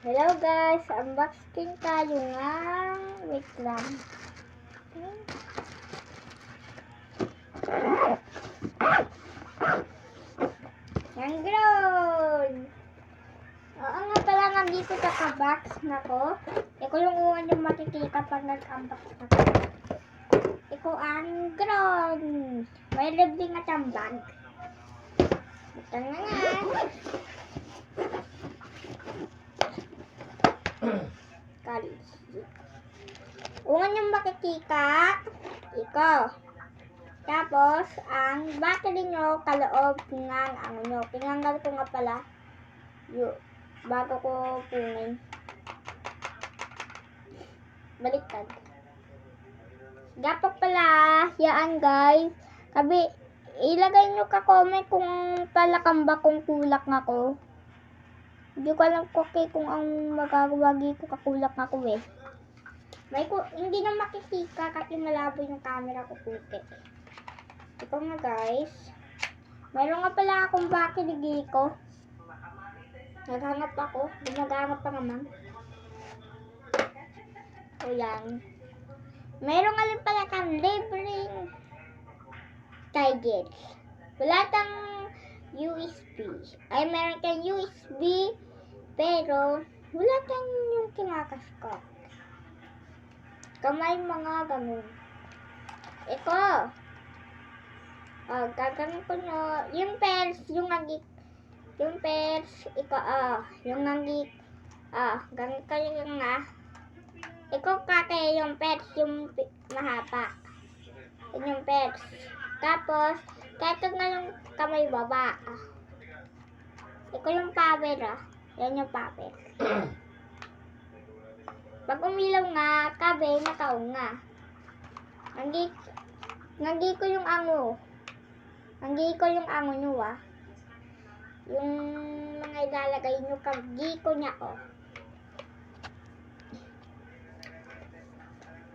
Hello guys, unboxing tayo nga. Wait lang. Yan grown. Oo nga pala, nandito sa kabox na ko. Iko yung uwan yung makikita pag nag-unbox na ko. Iko ang grown. May libre nga siyang bag. Ito na nga. Unang yung makikita, ikaw. Tapos, ang battery nyo, kaloob ng ano nyo. Tinanggal ko nga pala, bago ko punin. Baliktad. Dapat pala, yaan guys. Sabi, ilagay nyo ka-comment kung palakamba kung kulak nga ko. Hindi ko alam kung ang magagawagi ko kakulak nga ko eh. Hindi na makikita kasi malabo yung camera ko puti. Ito nga guys. Meron nga pala akong battery ko. Naghanap ako. Gumagamit pa naman. O yan. Meron nga rin pala kang libreng charger. Wala kang USB. Ay meron kang USB. Pero wala kang yung kinakaskot. Kamay mga ganun. Ito. Gagawin ko nyo. Yung pairs, yung nagik. Yung pairs, yung nagik. Ganun kayo yung ikaw kake yung pairs, yung mahaba. Yun yung pairs. Tapos, kahit na yung kamay baba. Ikaw yung power Yan yung power. Pag umilaw nga, kabe, nakaw nga. Nagi ko yung ango. Nagi ko yung ango nyo Yung mga ilalagay nyo, kagi ko niya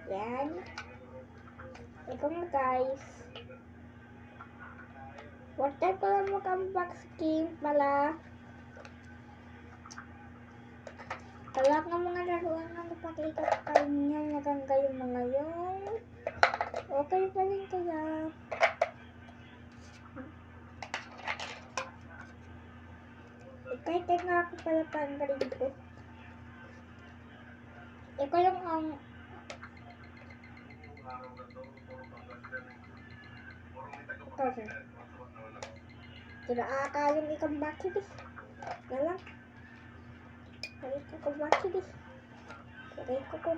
Yan. Ito nga guys. Water ko lang mag-unbox game pala. Kalak ng mga laruan na napakita sa kanya. Nagangga yung mga yun. Okay pa rin kaya. Kahit nga ako pala panggaling ko. Ikaw yung akala ikang battery. Galang. Balik ko battery. Balik ko.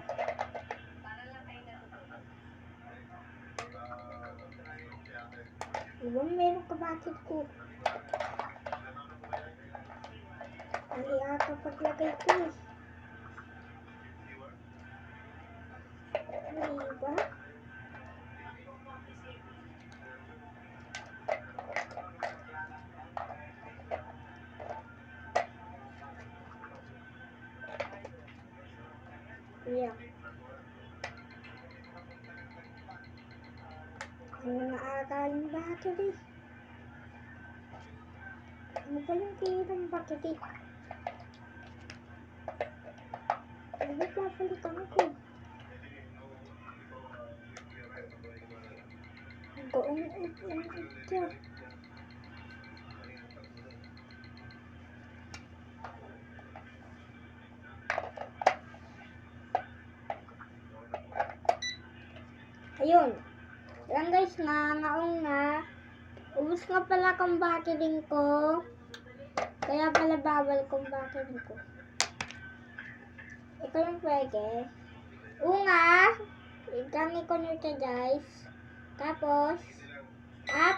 Ibang meron ka battery ko. Hindi ata paglagay ko Diba? Yeah. Ano na ata yung battery? Ano ba yung kinitang battery? Ano ba papalitan ko? Doon ito. Ayun. Yan guys ngaong ubus nga pala kong battery ko. Kaya pala bawal kong battery ko. Ito yung pwede. Igangi ko nyo siya guys. Tapos, up,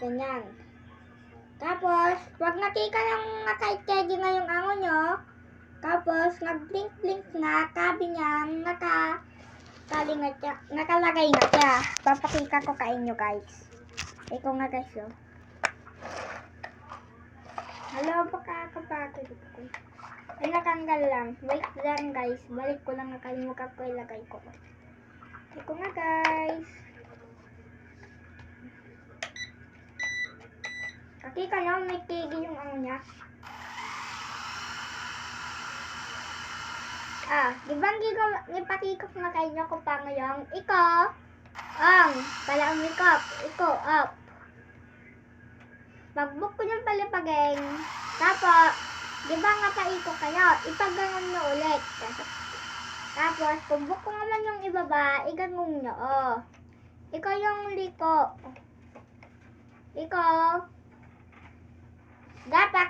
ganyan. Tapos, pag nakita yung naka-steady na yung ango nyo, tapos, nag-blink-blink na, kabi niya, nakalagay na siya. Papakita ko sa inyo guys. Ito nga guys Hello, pakakapagod ko. Ay, natanggal lang. Wait lang guys. Balik ko lang nakalimutan ko ilagay ko. Ito nga guys. Nakita nyo, may tigil yung ano niya. Di ba ipakikop nga kayo kung paano yung pala ang ikop, up. Pagbuk ko yung palipageng, tapos, di ba nga paikot kayo, ipaganon nyo ulit. Tapos, pagbuk ko naman yung ibaba, iganon nyo, Ikaw yung liko. Dapat